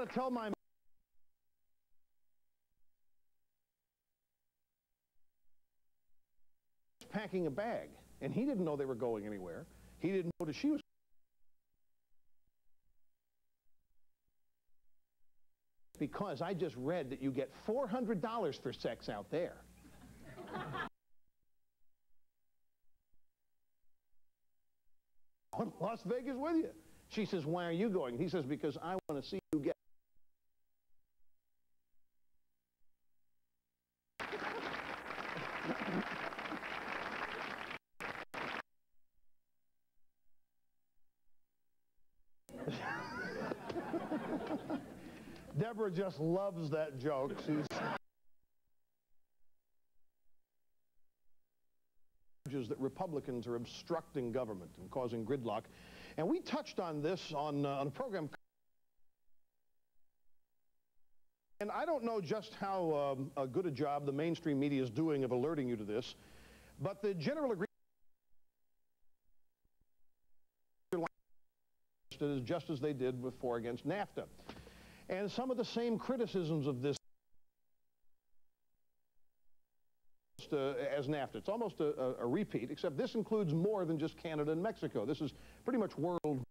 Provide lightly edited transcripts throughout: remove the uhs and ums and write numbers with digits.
got to tell my packing a bag, and he didn't know they were going anywhere. He didn't know that she was. Because I just read that you get $400 for sex out there. On Las Vegas with you. She says, why are you going? He says, because I want to see you get. Deborah just loves that joke. She's that Republicans are obstructing government and causing gridlock. And we touched on this on a program. And I don't know just how good a job the mainstream media is doing of alerting you to this, but the general agreement is just as they did before against NAFTA. And some of the same criticisms of this as NAFTA. It's almost a repeat, except this includes more than just Canada and Mexico. This is pretty much world.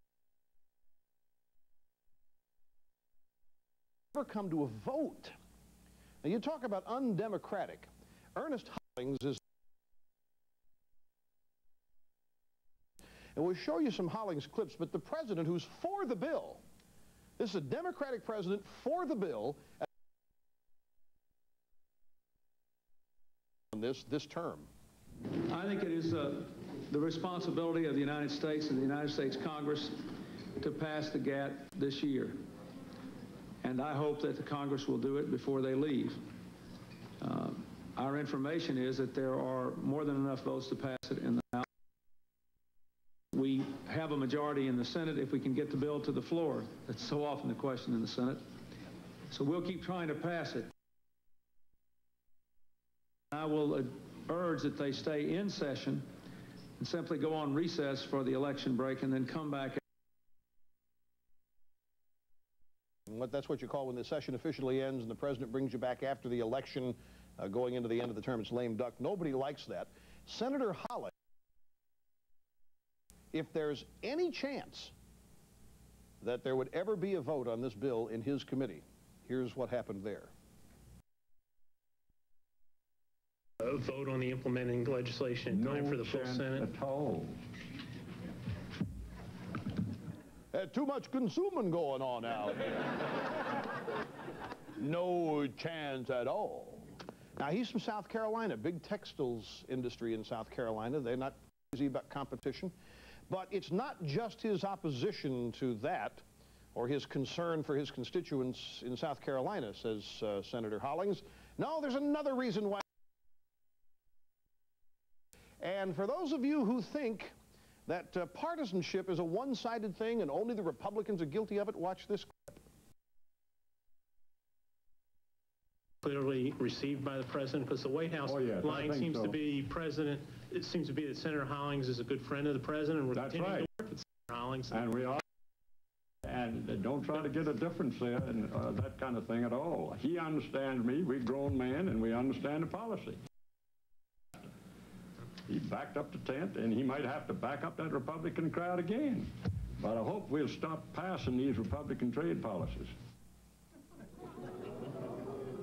Never come to a vote. Now you talk about undemocratic. Ernest Hollings is. And we'll show you some Hollings clips, but the president who's for the bill, this is a Democratic president for the bill on this term. I think it is the responsibility of the United States and the United States Congress to pass the GATT this year. And I hope that the Congress will do it before they leave. Our information is that there are more than enough votes to pass it in the House. We have a majority in the Senate if we can get the bill to the floor. That's so often the question in the Senate. So we'll keep trying to pass it. I will urge that they stay in session and simply go on recess for the election break and then come back. That's what you call when the session officially ends and the president brings you back after the election, going into the end of the term. It's lame duck. Nobody likes that. Senator Hollings, if there's any chance that there would ever be a vote on this bill in his committee, here's what happened there. A vote on the implementing legislation in time for the full Senate? At all. Too much consuming going on out here. No chance at all. Now, he's from South Carolina, big textiles industry in South Carolina. They're not crazy about competition. But it's not just his opposition to that or his concern for his constituents in South Carolina, says Senator Hollings. No, there's another reason why. And for those of you who think that partisanship is a one-sided thing and only the Republicans are guilty of it, watch this clip. Clearly received by the president, because the White House line seems to be it seems to be that Senator Hollings is a good friend of the president, and we're continuing to work with Senator Hollings. And we are. And don't try to get a difference there and that kind of thing at all. He understands me. We're grown men, and we understand the policy. He backed up the tent, and he might have to back up that Republican crowd again. But I hope we'll stop passing these Republican trade policies.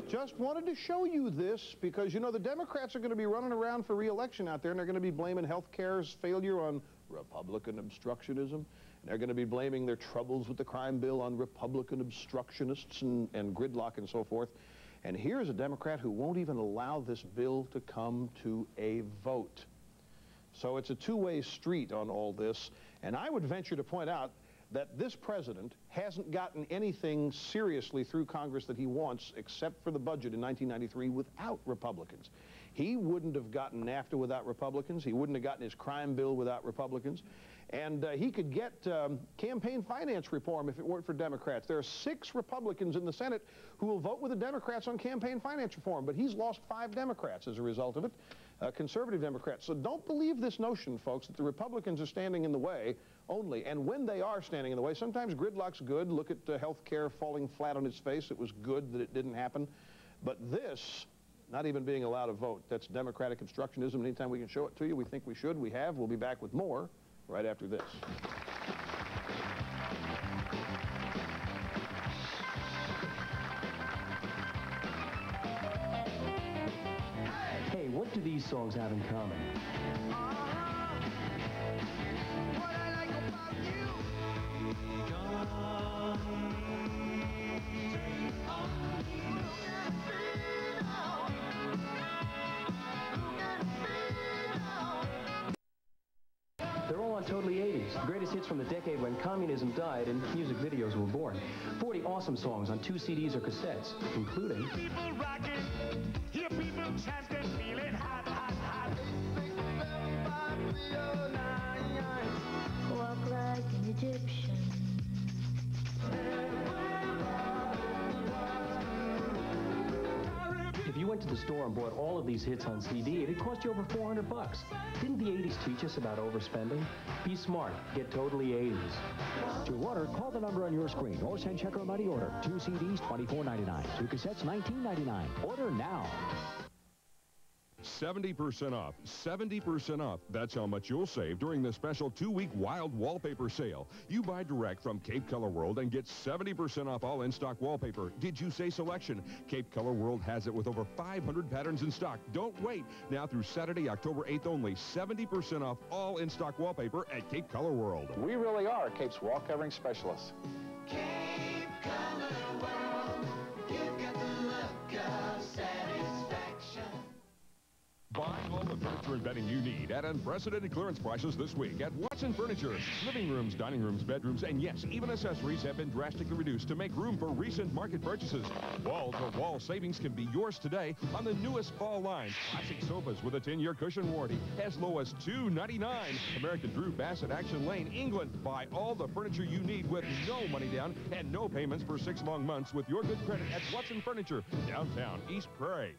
Just wanted to show you this because, you know, the Democrats are going to be running around for re-election out there, and they're going to be blaming health care's failure on Republican obstructionism. And they're going to be blaming their troubles with the crime bill on Republican obstructionists and gridlock and so forth. And here's a Democrat who won't even allow this bill to come to a vote. So it's a two-way street on all this. And I would venture to point out that this president hasn't gotten anything seriously through Congress that he wants except for the budget in 1993 without Republicans. He wouldn't have gotten NAFTA without Republicans. He wouldn't have gotten his crime bill without Republicans. And he could get campaign finance reform if it weren't for Democrats. There are 6 Republicans in the Senate who will vote with the Democrats on campaign finance reform, but he's lost 5 Democrats as a result of it, conservative Democrats. So don't believe this notion, folks, that the Republicans are standing in the way only. And when they are standing in the way, sometimes gridlock's good. Look at health care falling flat on its face. It was good that it didn't happen. But this, not even being allowed to vote, that's Democratic obstructionism. Anytime we can show it to you, we think we should. We have. We'll be back with more right after this. Hey, what do these songs have in common? What I like about you. They're all on Totally 80s, the greatest hits from the decade when communism died and music videos were born. 40 awesome songs on 2 CDs or cassettes, including... People rocking, hear people chanting, feeling hot, hot, hot. Walk like an Egyptian. If you went to the store and bought all of these hits on CD, it'd cost you over $400. Didn't the 80s teach us about overspending? Be smart. Get Totally 80s. To order, call the number on your screen or send check or money order. 2 CDs, $24.99. 2 cassettes, $19.99. Order now. 70% off. 70% off. That's how much you'll save during the special 2-week wild wallpaper sale. You buy direct from Cape Color World and get 70% off all in-stock wallpaper. Did you say selection? Cape Color World has it with over 500 patterns in stock. Don't wait. Now through Saturday, October 8th only. 70% off all in-stock wallpaper at Cape Color World. We really are Cape's wall covering specialists. Cape Color World, you've got the look of satisfaction. Buy all the furniture and bedding you need at unprecedented clearance prices this week at Watson Furniture. Living rooms, dining rooms, bedrooms, and yes, even accessories have been drastically reduced to make room for recent market purchases. Wall-to-wall savings can be yours today on the newest fall line. Classic sofas with a 10-year cushion warranty as low as $299. American Drew, Bassett, Action Lane, England. Buy all the furniture you need with no money down and no payments for 6 long months with your good credit at Watson Furniture, downtown East Prairie.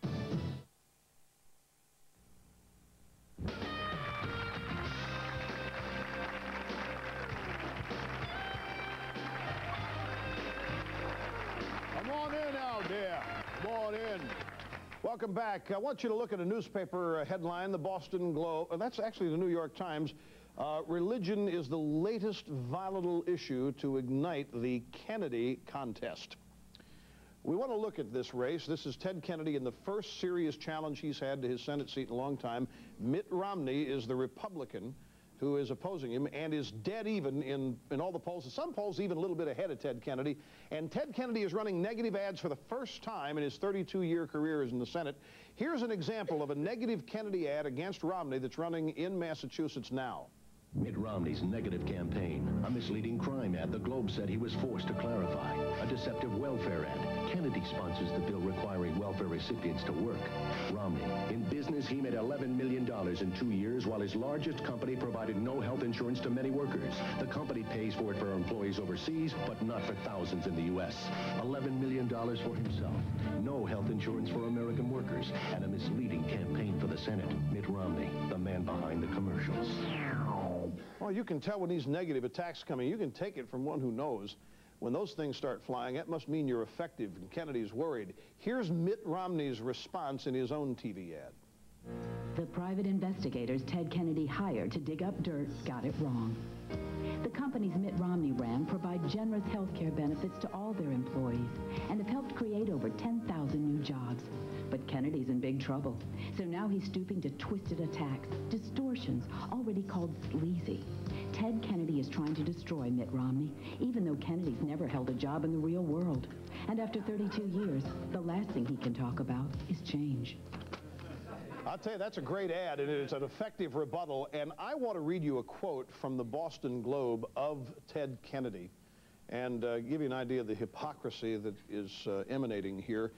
Come on in out there. Come on in. Welcome back. I want you to look at a newspaper headline, the Boston Globe. That's actually the New York Times. Religion is the latest volatile issue to ignite the Kennedy contest. We want to look at this race. This is Ted Kennedy in the first serious challenge he's had to his Senate seat in a long time. Mitt Romney is the Republican who is opposing him and is dead even in all the polls. In some polls, even a little bit ahead of Ted Kennedy. And Ted Kennedy is running negative ads for the first time in his 32-year career as in the Senate. Here's an example of a negative Kennedy ad against Romney that's running in Massachusetts now. Mitt Romney's negative campaign. A misleading crime ad the Globe said he was forced to clarify. A deceptive welfare ad. Kennedy sponsors the bill requiring welfare recipients to work. Romney. In business, he made $11 million in 2 years, while his largest company provided no health insurance to many workers. The company pays for it for employees overseas, but not for thousands in the U.S. $11 million for himself. No health insurance for American workers. And a misleading campaign for the Senate. Mitt Romney, the man behind the commercials. Well, you can tell when these negative attacks coming. You can take it from one who knows. When those things start flying, that must mean you're effective, and Kennedy's worried. Here's Mitt Romney's response in his own TV ad. The private investigators Ted Kennedy hired to dig up dirt got it wrong. The companies Mitt Romney ran provide generous health care benefits to all their employees and have helped create over 10,000 new jobs. But Kennedy's in big trouble, so now he's stooping to twisted attacks, distortions, already called sleazy. Ted Kennedy is trying to destroy Mitt Romney, even though Kennedy's never held a job in the real world. And after 32 years, the last thing he can talk about is change. I'll tell you, that's a great ad, and it's an effective rebuttal. And I want to read you a quote from the Boston Globe of Ted Kennedy and give you an idea of the hypocrisy that is emanating here.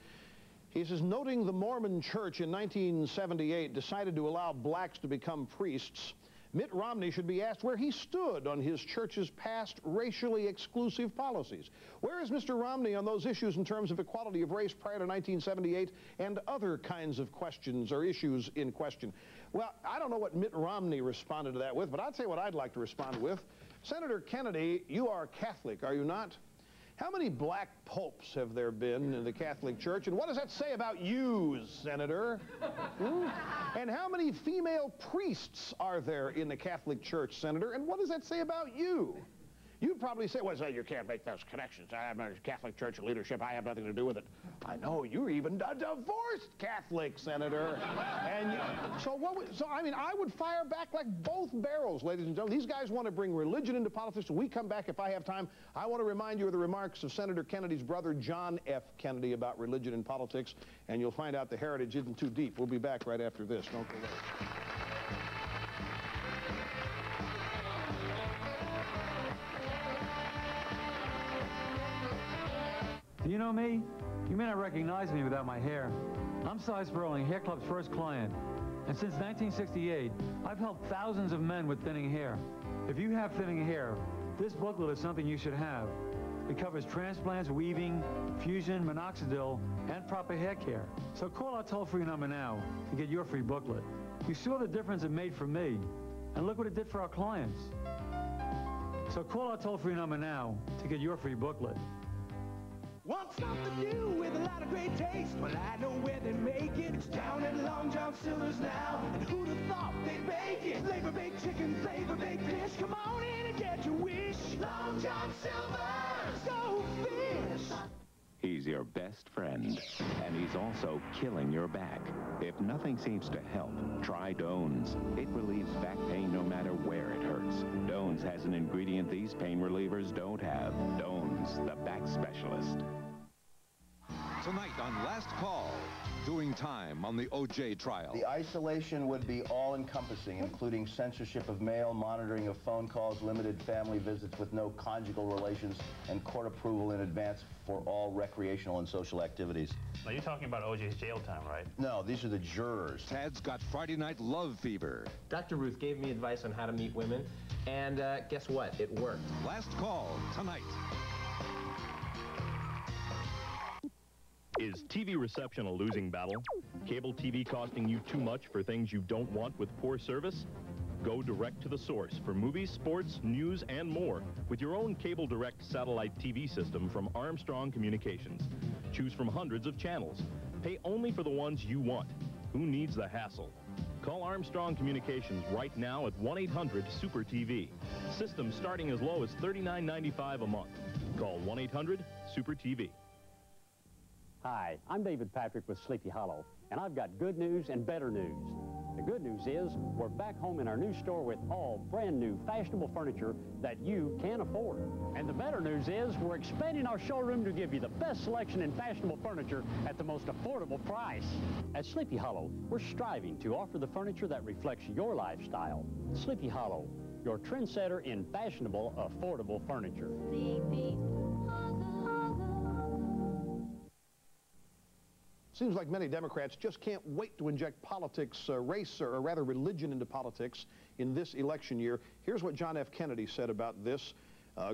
He says, noting the Mormon Church in 1978 decided to allow blacks to become priests, Mitt Romney should be asked where he stood on his church's past racially exclusive policies. Where is Mr. Romney on those issues in terms of equality of race prior to 1978 and other kinds of questions or issues in question? Well, I don't know what Mitt Romney responded to that with, but I'll tell you what I'd like to respond with. Senator Kennedy, you are Catholic, are you not? How many black popes have there been in the Catholic Church, and what does that say about you, Senator? And how many female priests are there in the Catholic Church, Senator, and what does that say about you? You'd probably say, well, you can't make those connections. I am a Catholic Church leadership. I have nothing to do with it. I know, you're even a divorced Catholic, Senator. And I mean, I would fire back like both barrels, ladies and gentlemen. These guys want to bring religion into politics. When we come back, if I have time, I want to remind you of the remarks of Senator Kennedy's brother, John F. Kennedy, about religion and politics, and you'll find out the heritage isn't too deep. We'll be back right after this. Don't go away. Do you know me? You may not recognize me without my hair. I'm Cy Sperling, Hair Club's first client. And since 1968, I've helped thousands of men with thinning hair. If you have thinning hair, this booklet is something you should have. It covers transplants, weaving, fusion, minoxidil, and proper hair care. So call our toll-free number now to get your free booklet. You saw the difference it made for me, and look what it did for our clients. So call our toll-free number now to get your free booklet. Want something new with a lot of great taste? Well, I know where they make it. It's down at Long John Silver's now. And who'd have thought they'd make it? Flavor baked chicken, flavor baked fish. Come on in and get your wish. Long John Silver's, go fish. He's your best friend, and he's also killing your back. If nothing seems to help, try Dones. It relieves back pain no matter where it hurts. Dones has an ingredient these pain relievers don't have. Dones, the back specialist. Tonight on Last Call, doing time on the O.J. trial. The isolation would be all-encompassing, including censorship of mail, monitoring of phone calls, limited family visits with no conjugal relations, and court approval in advance for all recreational and social activities. Now, you're talking about O.J.'s jail time, right? No, these are the jurors. Tad's got Friday night love fever. Dr. Ruth gave me advice on how to meet women, and guess what? It worked. Last Call, tonight. Is TV reception a losing battle? Cable TV costing you too much for things you don't want with poor service? Go direct to the source for movies, sports, news, and more with your own Cable Direct satellite TV system from Armstrong Communications. Choose from hundreds of channels. Pay only for the ones you want. Who needs the hassle? Call Armstrong Communications right now at 1-800-SUPER-TV. Systems starting as low as $39.95 a month. Call 1-800-SUPER-TV. Hi, I'm David Patrick with Sleepy Hollow, and I've got good news and better news. The good news is we're back home in our new store with all brand new fashionable furniture that you can afford. And the better news is we're expanding our showroom to give you the best selection in fashionable furniture at the most affordable price. At Sleepy Hollow, we're striving to offer the furniture that reflects your lifestyle. Sleepy Hollow, your trendsetter in fashionable, affordable furniture. Sleepy Seems like many Democrats just can't wait to inject politics, race, or rather religion into politics in this election year. Here's what John F. Kennedy said about this.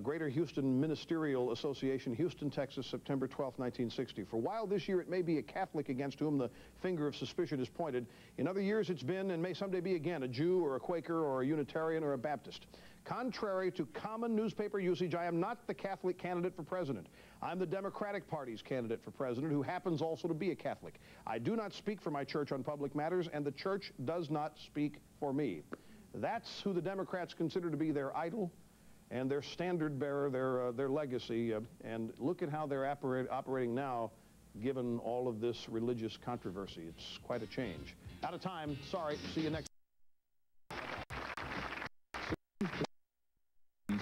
Greater Houston Ministerial Association, Houston, Texas, September 12, 1960. For while this year it may be a Catholic against whom the finger of suspicion is pointed, in other years it's been and may someday be again a Jew or a Quaker or a Unitarian or a Baptist. Contrary to common newspaper usage, I am not the Catholic candidate for president. I'm the Democratic Party's candidate for president, who happens also to be a Catholic. I do not speak for my church on public matters, and the church does not speak for me. That's who the Democrats consider to be their idol and their standard bearer, their legacy. And look at how they're operating now, given all of this religious controversy. It's quite a change. Out of time. Sorry. See you next.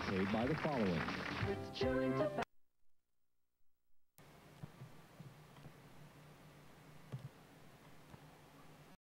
Paid by the following. With chewing tobacco.